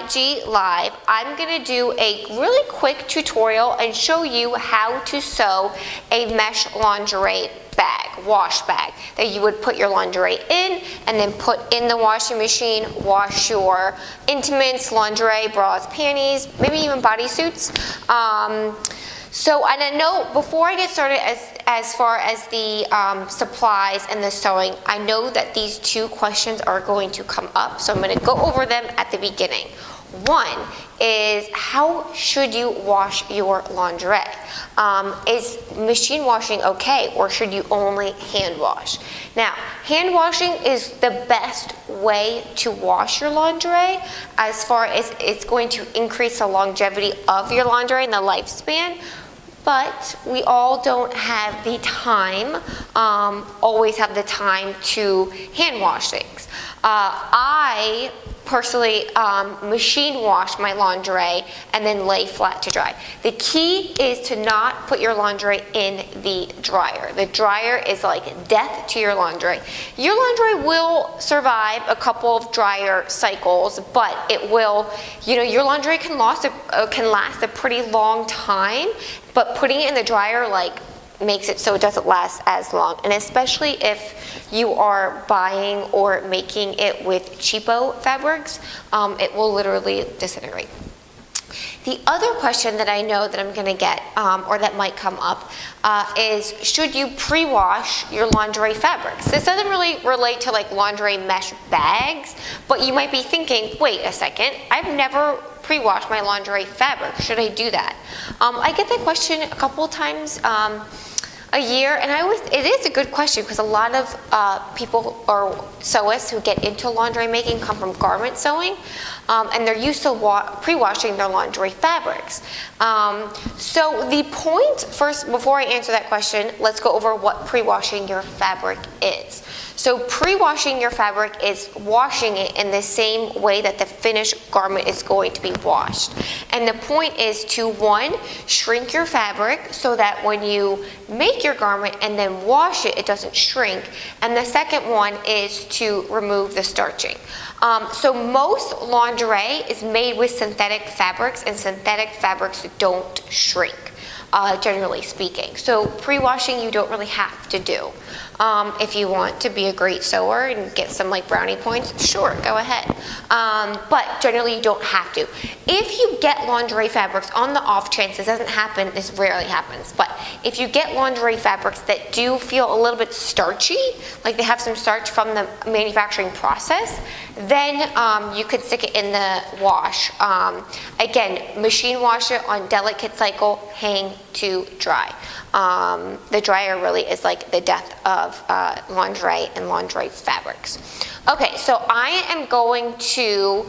IG Live, I'm gonna do a really quick tutorial and show you how to sew a mesh lingerie bag, wash bag, that you would put your lingerie in and then put in the washing machine, wash your intimates, lingerie, bras, panties, maybe even bodysuits. And I know before I get started as far as the supplies and the sewing, I know that these two questions are going to come up, so I'm going to go over them at the beginning. One is, how should you wash your lingerie? Is machine washing okay, or should you only hand wash? Now, hand washing is the best way to wash your lingerie, as far as it's going to increase the longevity of your lingerie and the lifespan. But we all don't have the time, always have the time to hand wash things. I personally machine wash my lingerie and then lay flat to dry. The key is to not put your lingerie in the dryer. The dryer is like death to your lingerie. Your lingerie will survive a couple of dryer cycles, but it will, your lingerie can last a pretty long time, but putting it in the dryer makes it so it doesn't last as long, and especially if you are buying or making it with cheapo fabrics, it will literally disintegrate. The other question that I know that I'm going to get, or that might come up, is, should you pre-wash your lingerie fabrics? This doesn't really relate to lingerie mesh bags, but you might be thinking, wait a second, I've never pre-washed my lingerie fabric. Should I do that? I get that question a couple of times a year, and it is a good question, because a lot of people or sewists who get into lingerie making come from garment sewing, and they're used to pre-washing their lingerie fabrics. So the point, first, before I answer that question, let's go over what pre-washing your fabric is. So pre-washing your fabric is washing it in the same way that the finished garment is going to be washed. And the point is to, one, shrink your fabric so that when you make your garment and then wash it, it doesn't shrink. And the second one is to remove the starching. So most lingerie is made with synthetic fabrics, and synthetic fabrics don't shrink, generally speaking. So pre-washing you don't really have to do. If you want to be a great sewer and get some brownie points, sure, go ahead. But generally you don't have to. If you get lingerie fabrics, on the off chance, this doesn't happen, this rarely happens, but if you get lingerie fabrics that do feel a little bit starchy, like they have some starch from the manufacturing process, then you could stick it in the wash. Again, machine wash it on delicate cycle, hang to dry. The dryer really is like the death of lingerie and lingerie fabrics. Okay, so I am going to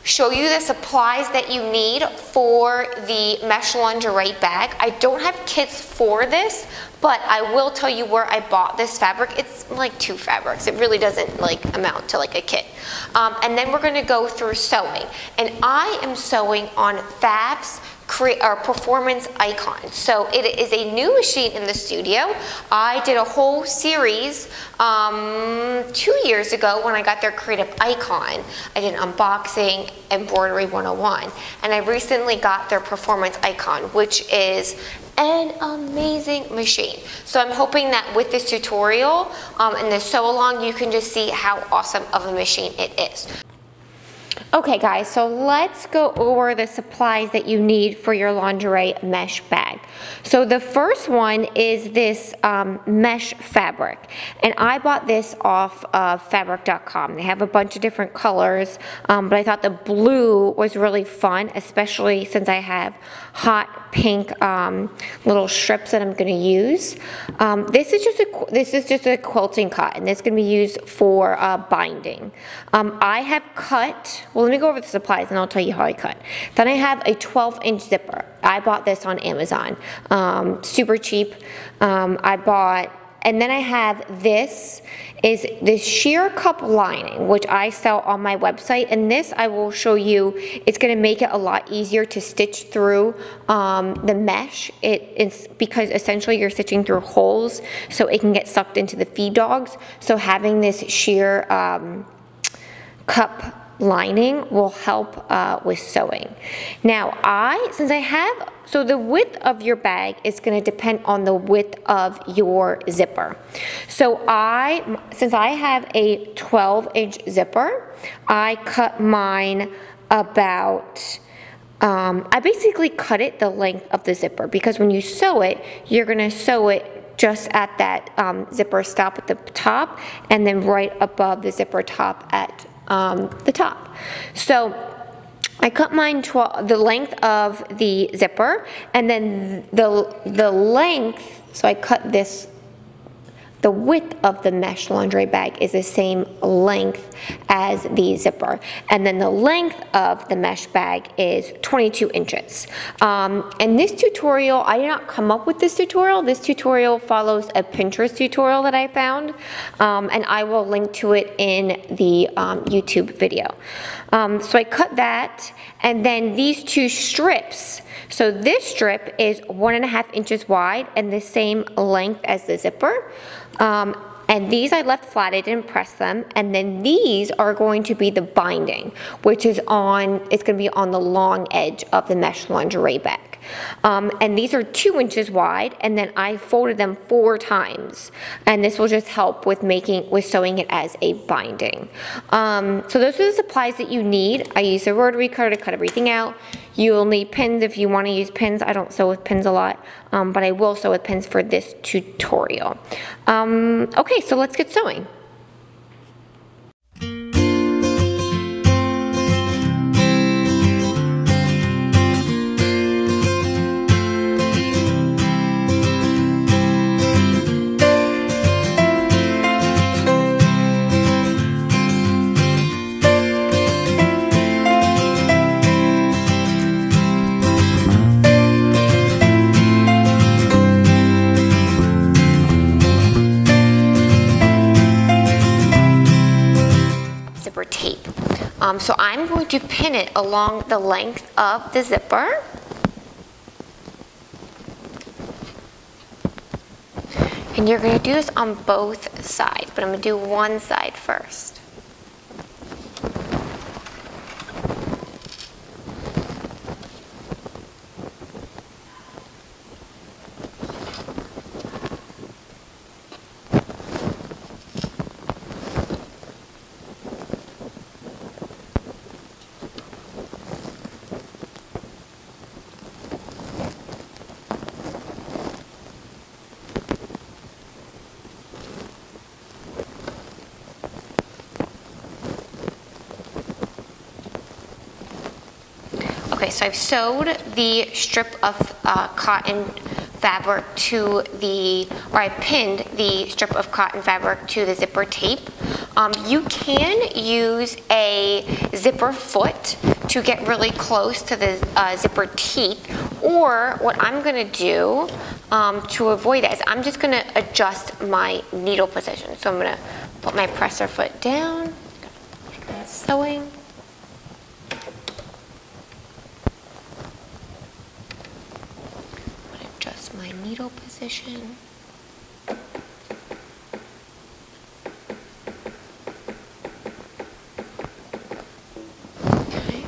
show you the supplies that you need for the mesh lingerie bag. I don't have kits for this, but I will tell you where I bought this fabric. It's like 2 fabrics. It really doesn't amount to a kit. And then we're going to go through sewing. And I am sewing on Fab's Performance Icon. So it is a new machine in the studio. I did a whole series 2 years ago when I got their Creative Icon. I did an unboxing, embroidery 101, and I recently got their Performance Icon, which is an amazing machine. So I'm hoping that with this tutorial and this sew along, you can just see how awesome of a machine it is. Okay guys, so let's go over the supplies that you need for your lingerie mesh bag. So the first one is this mesh fabric, and I bought this off of fabric.com. They have a bunch of different colors, but I thought the blue was really fun, especially since I have hot pink little strips that I'm going to use. This is just a quilting cotton. This is going to be used for binding. I have cut. Well, let me go over the supplies and I'll tell you how I cut. Then I have a 12-inch zipper. I bought this on Amazon. Super cheap. And then I have this sheer cup lining, which I sell on my website, and this I will show you. It's going to make it a lot easier to stitch through the mesh. It's because essentially you're stitching through holes, so it can get sucked into the feed dogs. So having this sheer cup lining will help with sewing. Now so the width of your bag is going to depend on the width of your zipper. So since I have a 12-inch zipper, I cut mine about, I basically cut it the length of the zipper, because when you sew it, you're going to sew it just at that zipper stop at the top, and then right above the zipper top at the top. So I cut mine the length of the zipper, and then the length, so I cut this, the width of the mesh lingerie bag is the same length as the zipper. And then the length of the mesh bag is 22 inches. And this tutorial, I did not come up with this tutorial. This tutorial follows a Pinterest tutorial that I found. And I will link to it in the YouTube video. So I cut that, and then these two strips. So this strip is 1.5 inches wide and the same length as the zipper. And these I left flat, I didn't press them. And then these are going to be the binding, which is it's going to be on the long edge of the mesh lingerie bag. And these are 2 inches wide, and then I folded them 4 times. And this will just help with sewing it as a binding. So those are the supplies that you need. I used a rotary cutter to cut everything out. You'll need pins if you want to use pins. I don't sew with pins a lot, but I will sew with pins for this tutorial. Okay, so let's get sewing. Tape. So I'm going to pin it along the length of the zipper. And you're going to do this on both sides, but I'm going to do one side first. Okay, so I've sewed the strip of cotton fabric or I pinned the strip of cotton fabric to the zipper tape. You can use a zipper foot to get really close to the zipper teeth, or what I'm going to do to avoid that is I'm just going to adjust my needle position. So I'm going to put my presser foot down, sewing. My needle position. Okay.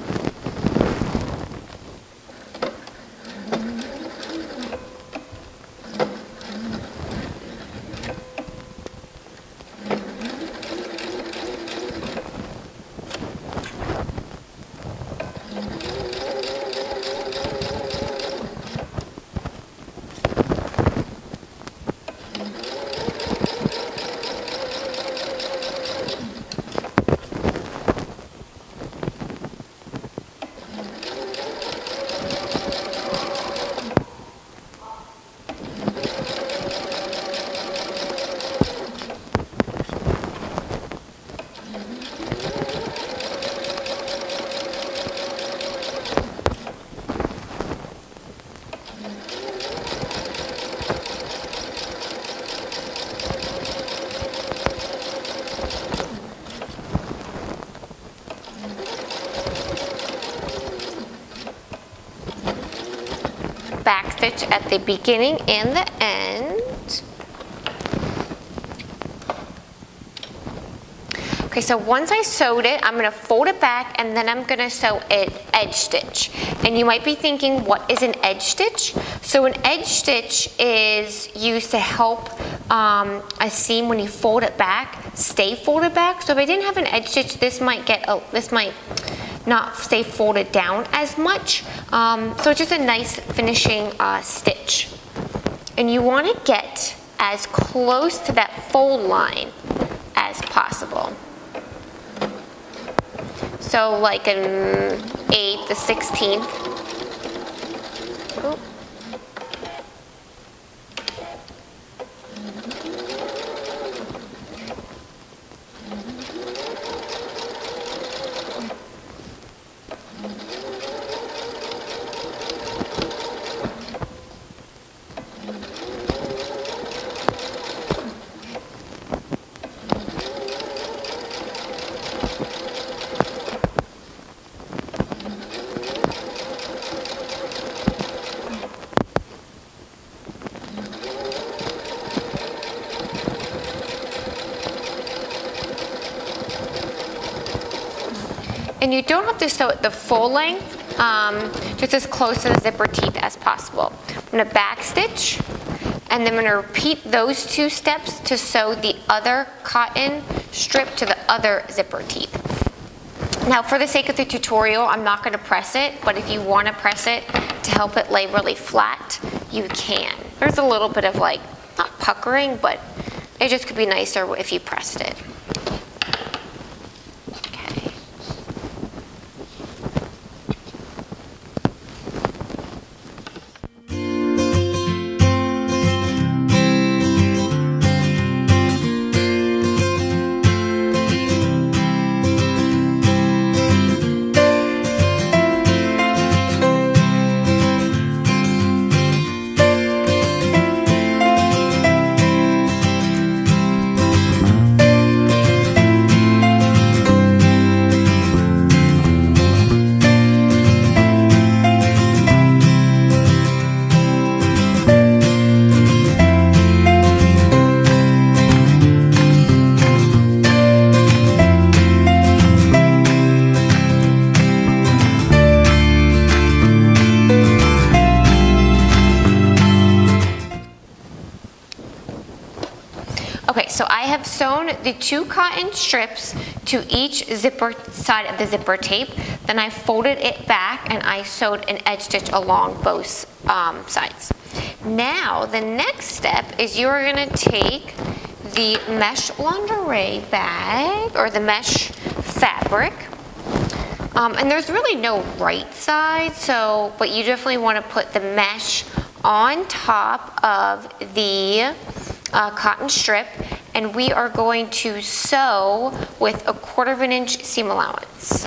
Backstitch at the beginning and the end. Okay, so once I sewed it, I'm gonna fold it back and then I'm gonna sew an edge stitch. And you might be thinking, what is an edge stitch? So an edge stitch is used to help a seam, when you fold it back, stay folded back. So if I didn't have an edge stitch, this might not stay folded down as much. So it's just a nice finishing stitch. And you want to get as close to that fold line as possible. So like an 1/8, a 1/16. Ooh. And you don't have to sew it the full length, just as close to the zipper teeth as possible. I'm gonna back stitch, and then I'm gonna repeat those 2 steps to sew the other cotton strip to the other zipper teeth. Now, for the sake of the tutorial, I'm not gonna press it, but if you wanna press it to help it lay really flat, you can. There's a little bit of like, not puckering, but it just could be nicer if you pressed it. Okay, so I have sewn the 2 cotton strips to each zipper side of the zipper tape. Then I folded it back and I sewed an edge stitch along both sides. Now, the next step is you're gonna take the mesh lingerie bag or the mesh fabric. And there's really no right side, but you definitely wanna put the mesh on top of the cotton strip, and we are going to sew with a 1/4 inch seam allowance.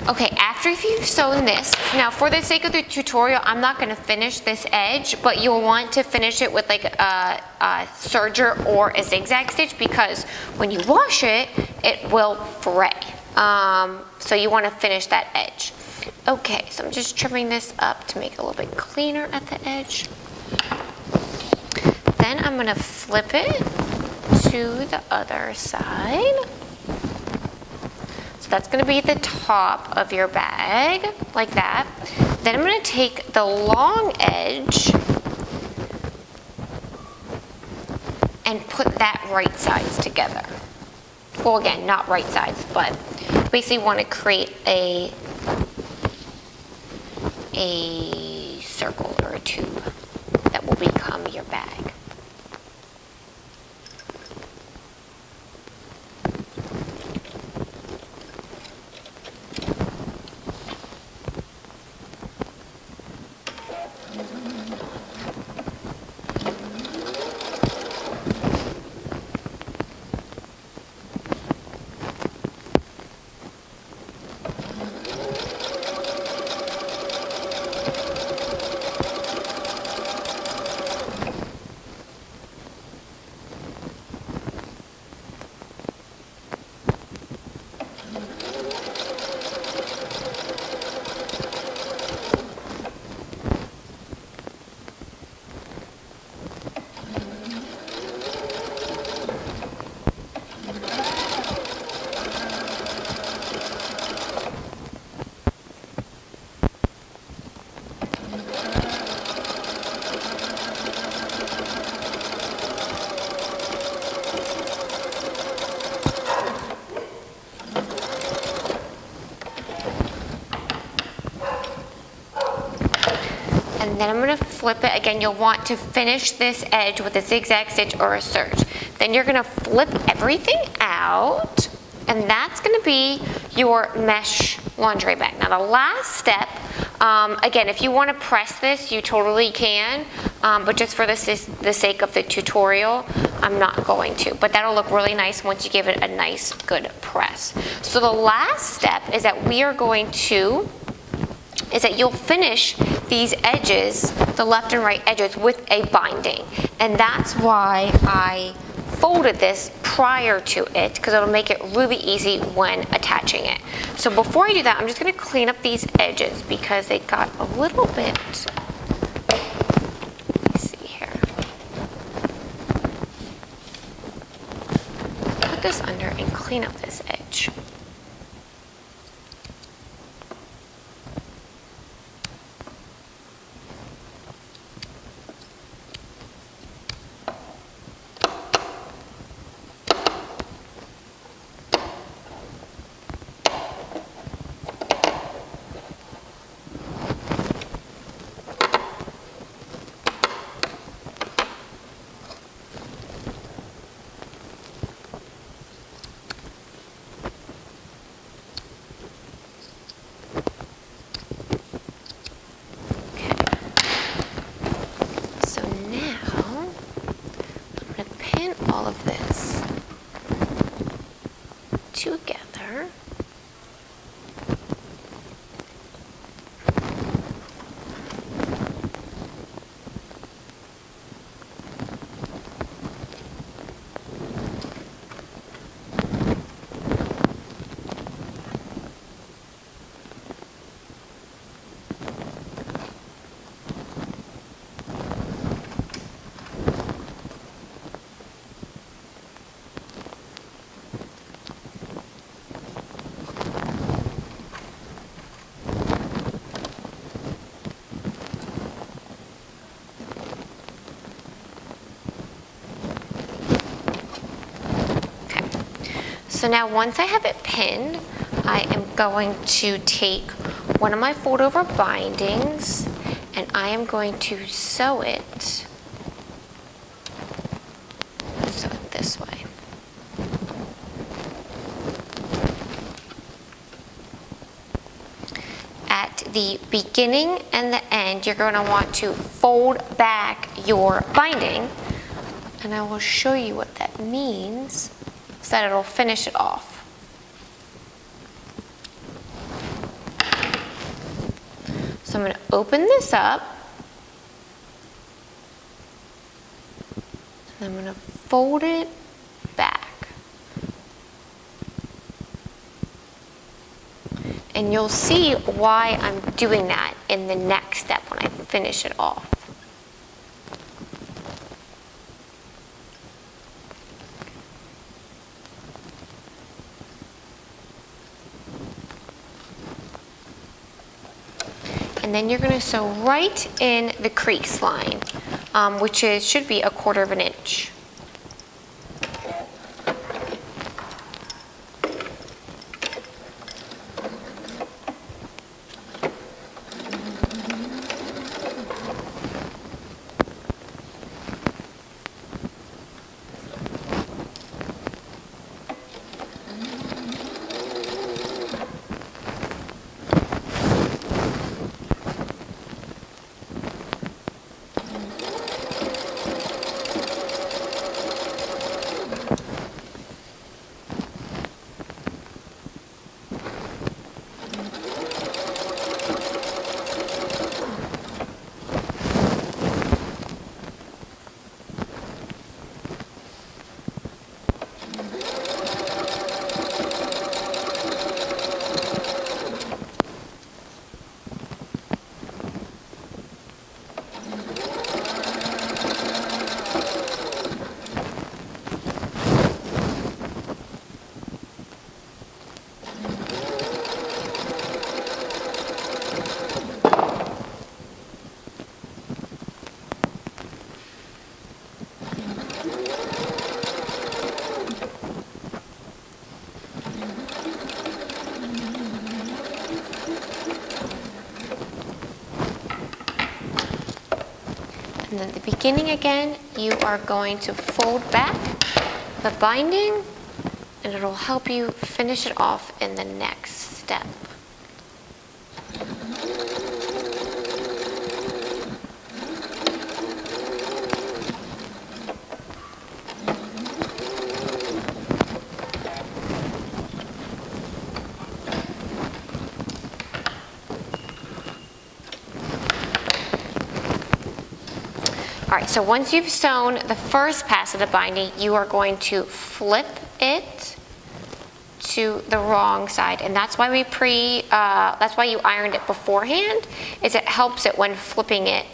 Okay, after you've sewn this, now for the sake of the tutorial, I'm not going to finish this edge, but you'll want to finish it with like a serger or a zigzag stitch, because when you wash it, it will fray. So you want to finish that edge. Okay, so I'm just trimming this up to make it a little bit cleaner at the edge. Then I'm going to flip it to the other side. So that's going to be the top of your bag, like that. Then I'm going to take the long edge and put that right sides together. well, again, not right sides, but basically want to create a circle or a tube that will become your bag. And then I'm going to flip it. Again, you'll want to finish this edge with a zigzag stitch or a serge. Then you're going to flip everything out, and that's going to be your mesh lingerie bag. Now the last step, again, if you want to press this, you totally can, but just for the sake of the tutorial, I'm not going to. But that'll look really nice once you give it a nice, good press. So the last step is that you'll finish these edges, the left and right edges, with a binding. And that's why I folded this prior to it, because it'll make it really easy when attaching it. So before I do that, I'm just going to clean up these edges because they got a little bit, let me see here. Put this under and clean up this edge. All of this together. So now once I have it pinned, I am going to take one of my fold over bindings and I am going to sew it this way. At the beginning and the end, you're going to want to fold back your binding, and I will show you what that means so that it'll finish it off. So I'm going to open this up, and I'm going to fold it back. And you'll see why I'm doing that in the next step when I finish it off. And then you're going to sew right in the crease line, which should be 1/4 inch. And then the beginning again, you are going to fold back the binding, and it'll help you finish it off in the next step. All right, so once you've sewn the first pass of the binding, you are going to flip it to the wrong side, and that's why that's why you ironed it beforehand, is it helps it when flipping it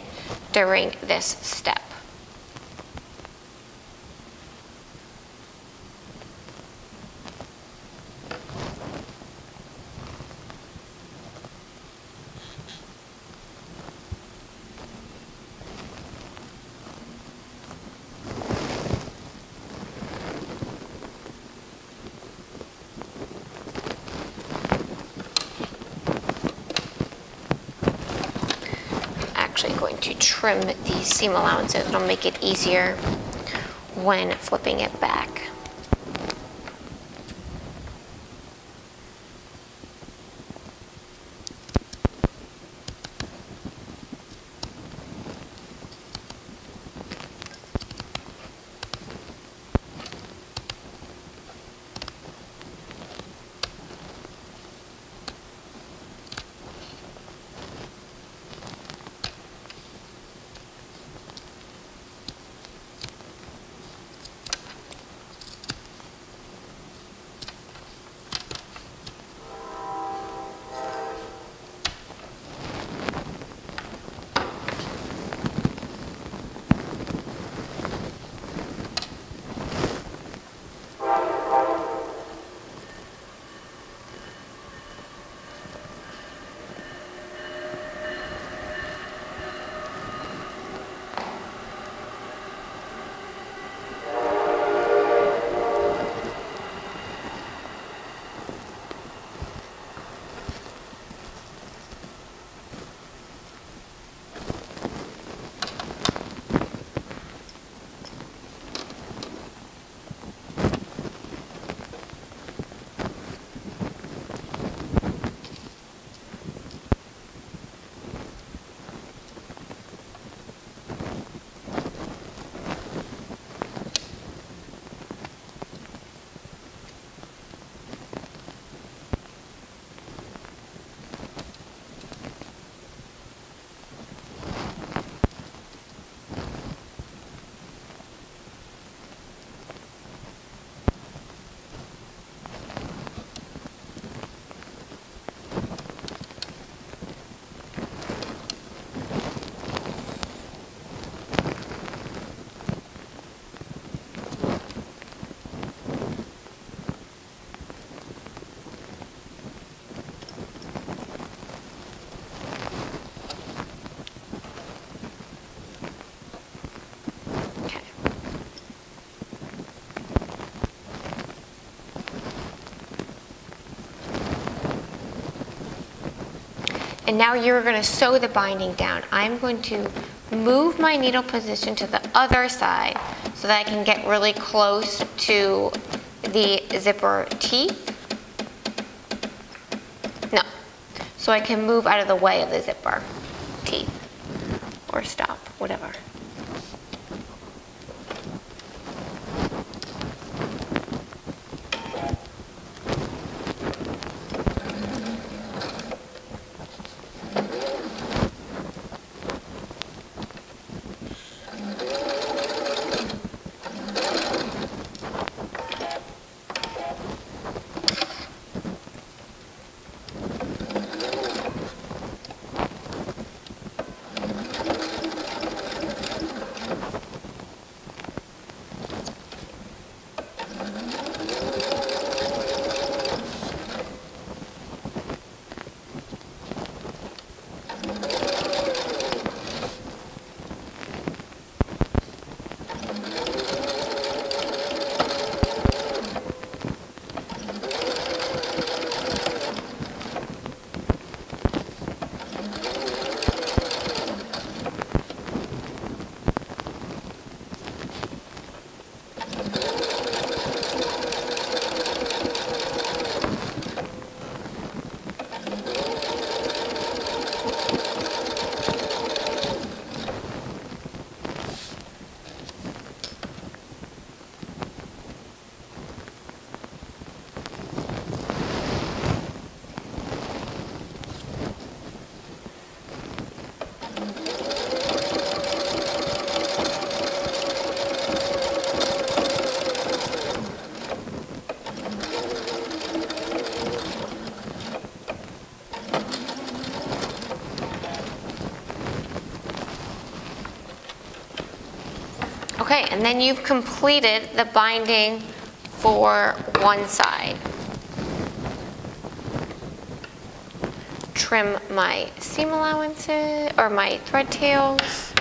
during this step. Going to trim these seam allowances. It'll make it easier when flipping it back. And now you're going to sew the binding down. I'm going to move my needle position to the other side so that I can get really close to the zipper teeth. No, so I can move out of the way of the zipper teeth, or stop, whatever. Okay, and then you've completed the binding for one side. Trim my seam allowances, or my thread tails.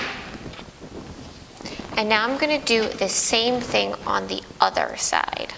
And now I'm going to do the same thing on the other side.